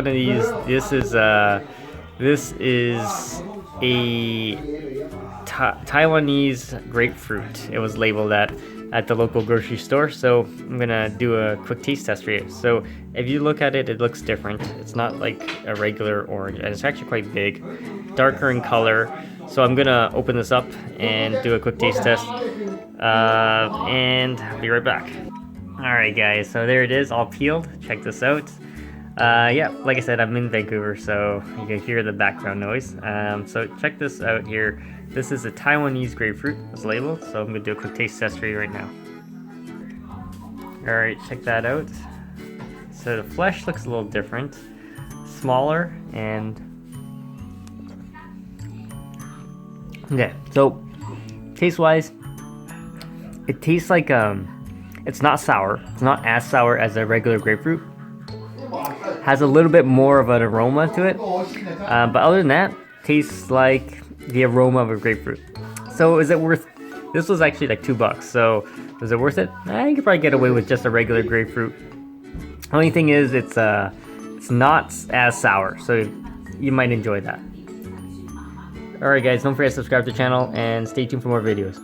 One of these. This is a Taiwanese grapefruit. It was labeled at the local grocery store. So I'm gonna do a quick taste test for you. So if you look at it, it looks different. It's not like a regular orange, and it's actually quite big, darker in color. So I'm gonna open this up and do a quick taste test, and I'll be right back. Alright guys, so there it is, all peeled. Check this out. Yeah, like I said, I'm in Vancouver, so you can hear the background noise. So check this out here. This is a Taiwanese grapefruit, it's labeled, so I'm gonna do a quick taste test for you right now. Alright, check that out. So the flesh looks a little different, smaller, and okay, so taste-wise, it tastes like it's not sour. It's not as sour as a regular grapefruit. Has a little bit more of an aroma to it, but other than that, tastes like the aroma of a grapefruit. So is it worth? This was actually like $2. So is it worth it? You could probably get away with just a regular grapefruit. Only thing is, it's not as sour, so you might enjoy that. Alright guys, don't forget to subscribe to the channel and stay tuned for more videos.